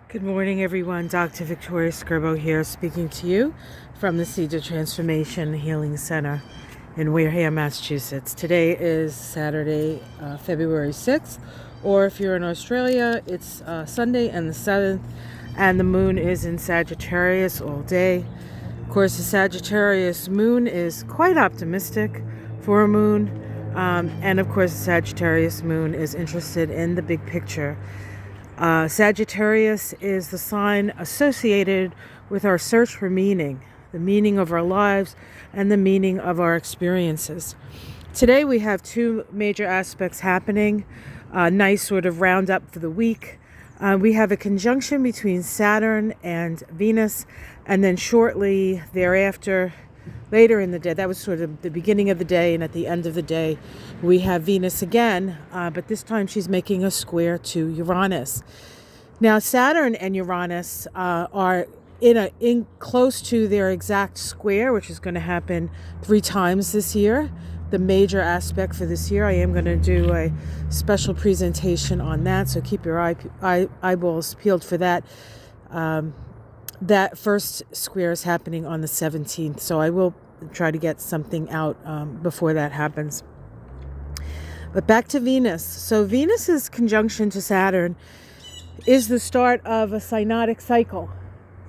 Good morning, everyone. Dr. Victoria Skirbo here, speaking to you from the Seeds of Transformation Healing Center in Wareham, Massachusetts. Today is Saturday, February 6th, or if you're in Australia, it's Sunday and the 7th, and the moon is in Sagittarius all day. Of course, the Sagittarius moon is quite optimistic for a moon, and of course, the Sagittarius moon is interested in the big picture. Sagittarius is the sign associated with our search for meaning, the meaning of our lives and the meaning of our experiences. Today we have two major aspects happening, a nice sort of roundup for the week. We have a conjunction between Saturn and Venus, and then shortly thereafter, later in the day, that was sort of the beginning of the day, and at the end of the day, we have Venus again, but this time she's making a square to Uranus. Now, Saturn and Uranus are in close to their exact square, which is going to happen 3 times this year. The major aspect for this year, I am going to do a special presentation on that, so keep your eyeballs peeled for that. That first square is happening on the 17th, so I will try to get something out before that happens. But back to Venus. So Venus's conjunction to Saturn is the start of a synodic cycle.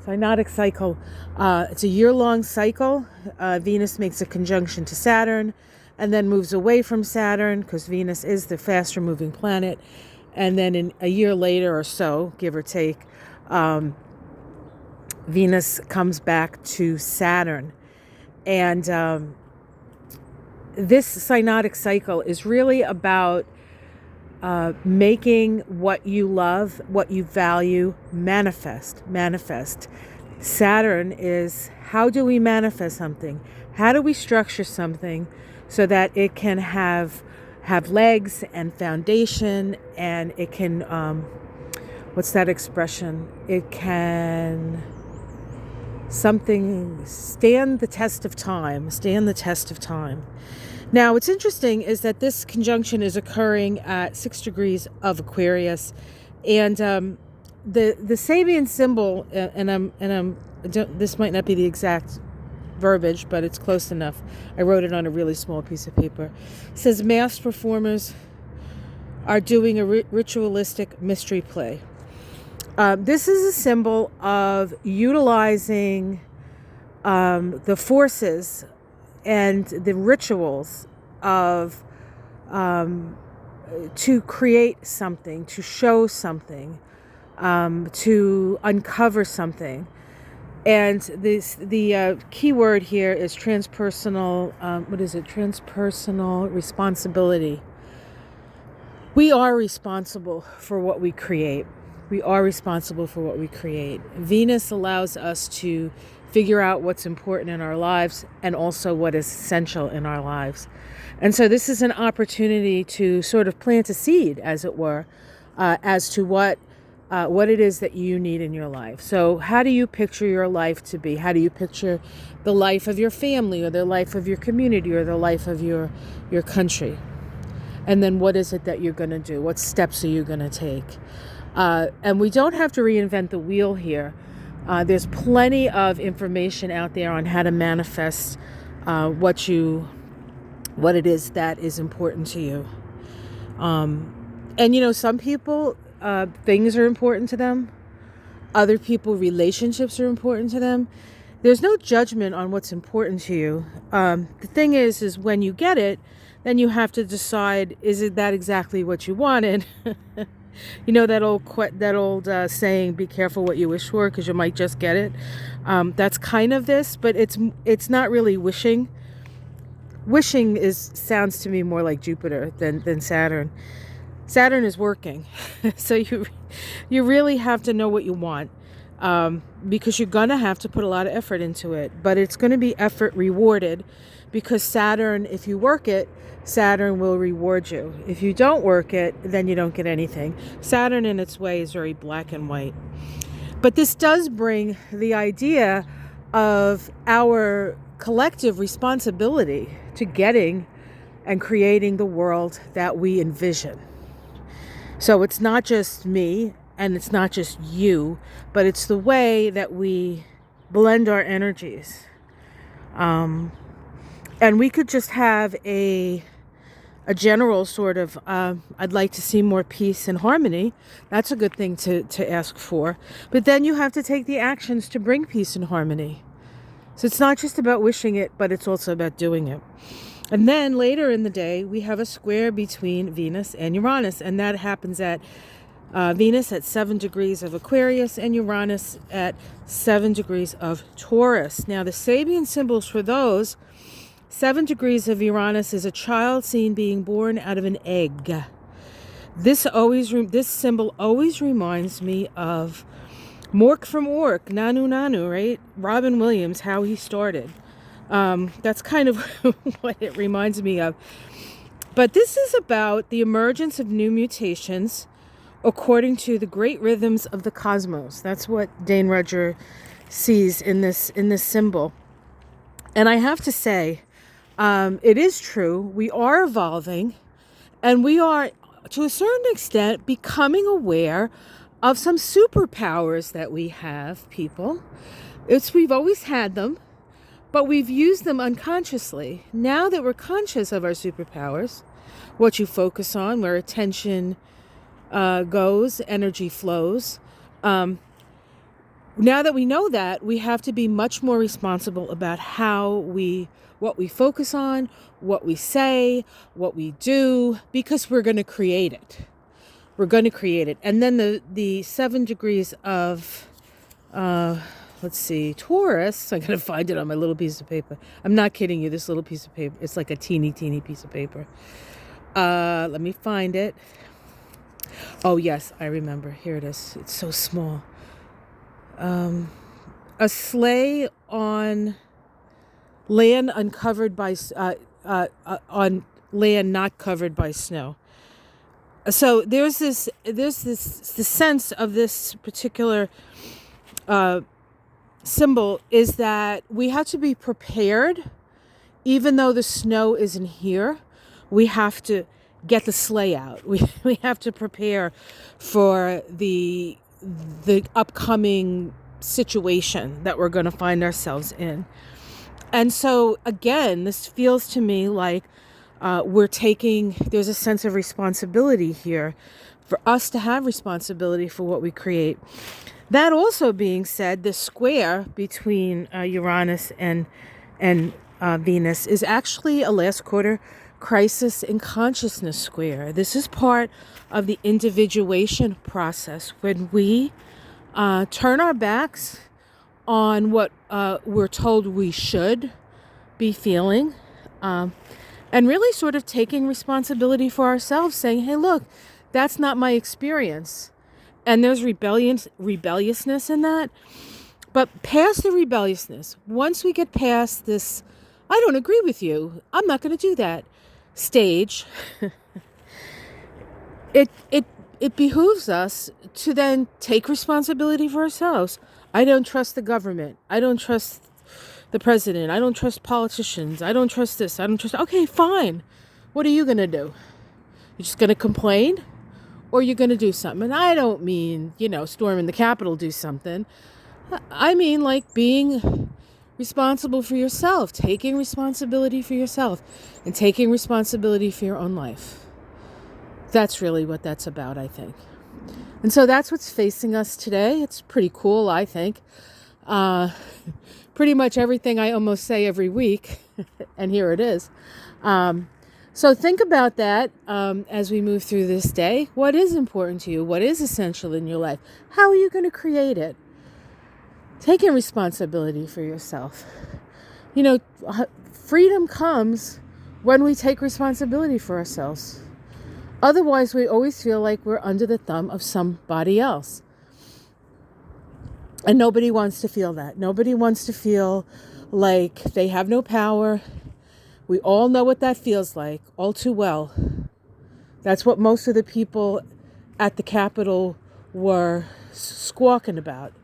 It's a year-long cycle. Venus makes a conjunction to Saturn and then moves away from Saturn because Venus is the faster-moving planet. And then in a year later or so, give or take, Venus comes back to Saturn. And this synodic cycle is really about making what you love, what you value, manifest. Saturn is, how do we manifest something? How do we structure something so that it can have legs and foundation, and it can, what's that expression? It can something stand the test of time. Now, what's interesting is that this conjunction is occurring at 6 degrees of Aquarius, and the Sabian symbol, this might not be the exact verbiage, but it's close enough. I wrote it on a really small piece of paper. It says masked performers are doing a ritualistic mystery play. This is a symbol of utilizing the forces and the rituals of to create something, to show something, to uncover something. And the key word here is transpersonal. Transpersonal responsibility. We are responsible for what we create. Venus allows us to figure out what's important in our lives and also what is essential in our lives. And so this is an opportunity to sort of plant a seed, as it were, as to what it is that you need in your life. So how do you picture your life to be? How do you picture the life of your family, or the life of your community, or the life of your country? And then what is it that you're going to do? What steps are you going to take? And we don't have to reinvent the wheel here. There's plenty of information out there on how to manifest what it is that is important to you. And some people, things are important to them. Other people, relationships are important to them. There's no judgment on what's important to you. The thing is when you get it, then you have to decide, is it that exactly what you wanted? You know that old saying, be careful what you wish for, because you might just get it. That's kind of this, but it's not really wishing. Wishing sounds to me more like Jupiter than Saturn. Saturn is working. So you really have to know what you want, because you're going to have to put a lot of effort into it. But it's going to be effort rewarded, because Saturn, if you work it, Saturn will reward you. If you don't work it, then you don't get anything. Saturn in its way is very black and white. But this does bring the idea of our collective responsibility to getting and creating the world that we envision. So it's not just me and it's not just you, but it's the way that we blend our energies. And we could just have a general sort of, I'd like to see more peace and harmony. That's a good thing to ask for. But then you have to take the actions to bring peace and harmony. So it's not just about wishing it, but it's also about doing it. And then later in the day, we have a square between Venus and Uranus. And that happens at Venus at 7 degrees of Aquarius and Uranus at 7 degrees of Taurus. Now, the Sabian symbols for those, 7 degrees of Uranus is a child seen being born out of an egg. This symbol always reminds me of Mork from Ork, Nanu Nanu, right? Robin Williams, how he started. That's kind of what it reminds me of. But this is about the emergence of new mutations according to the great rhythms of the cosmos. That's what Dane Rudger sees in this symbol. And I have to say, it is true. We are evolving, and we are, to a certain extent, becoming aware of some superpowers that we have, people. We've always had them, but we've used them unconsciously. Now that we're conscious of our superpowers, what you focus on, where attention goes, energy flows. Now that we know that, we have to be much more responsible about what we focus on, what we say, what we do, because we're going to create it. We're going to create it. And then the 7 degrees of, Taurus, I'm going to find it on my little piece of paper. I'm not kidding you, this little piece of paper, it's like a teeny piece of paper. Let me find it. Oh, yes, I remember. Here it is. It's so small. A sleigh on land uncovered by on land not covered by snow. So there's the sense of this particular symbol is that we have to be prepared, even though the snow isn't here. We have to get the sleigh out. We have to prepare for the upcoming situation that we're going to find ourselves in. And so again, this feels to me like there's a sense of responsibility here for us to have responsibility for what we create. That also being said, the square between Uranus and Venus is actually a last quarter crisis in consciousness square. This is part of the individuation process when we turn our backs on what we're told we should be feeling, and really sort of taking responsibility for ourselves, saying, hey, look, that's not my experience. And there's rebelliousness in that. But past the rebelliousness, once we get past this, I don't agree with you, I'm not going to do that stage, it behooves us to then take responsibility for ourselves. I don't trust the government. I don't trust the president. I don't trust politicians. I don't trust this. I don't trust. Okay, fine. What are you going to do? You're just going to complain? Or you're going to do something? And I don't mean, storming the Capitol, do something. I mean, like, being responsible for yourself, taking responsibility for yourself, and taking responsibility for your own life. That's really what that's about, I think. And so that's what's facing us today. It's pretty cool, I think. Pretty much everything I almost say every week, and here it is. So think about that as we move through this day. What is important to you? What is essential in your life? How are you going to create it? Taking responsibility for yourself. Freedom comes when we take responsibility for ourselves. Otherwise, we always feel like we're under the thumb of somebody else. And nobody wants to feel that. Nobody wants to feel like they have no power. We all know what that feels like, all too well. That's what most of the people at the Capitol were squawking about.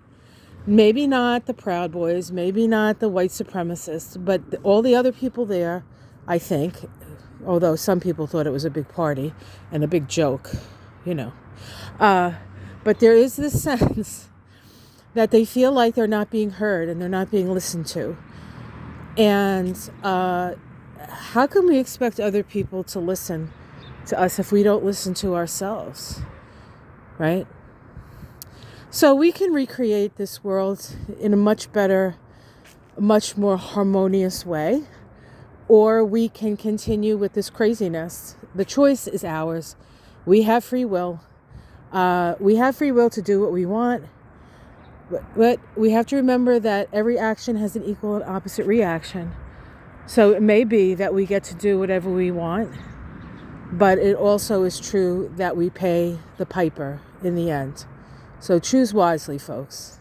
Maybe not the Proud Boys, maybe not the white supremacists, but all the other people there, I think, although some people thought it was a big party and a big joke, But there is this sense that they feel like they're not being heard and they're not being listened to. And how can we expect other people to listen to us if we don't listen to ourselves, right? So we can recreate this world in a much better, much more harmonious way, or we can continue with this craziness. The choice is ours. We have free will. We have free will to do what we want, but we have to remember that every action has an equal and opposite reaction. So it may be that we get to do whatever we want, but it also is true that we pay the piper in the end. So choose wisely, folks.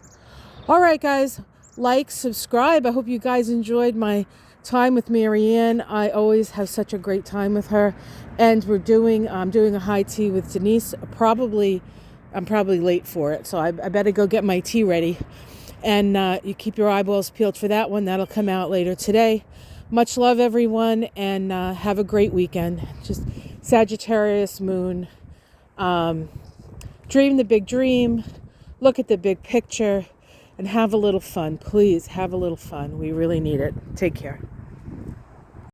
All right, guys, like, subscribe. I hope you guys enjoyed my time with Marianne. I always have such a great time with her. And I'm doing a high tea with Denise. I'm probably late for it, so I better go get my tea ready. And you keep your eyeballs peeled for that one. That'll come out later today. Much love, everyone, and have a great weekend. Just Sagittarius moon. Dream the big dream. Look at the big picture. And have a little fun. Please have a little fun. We really need it. Take care.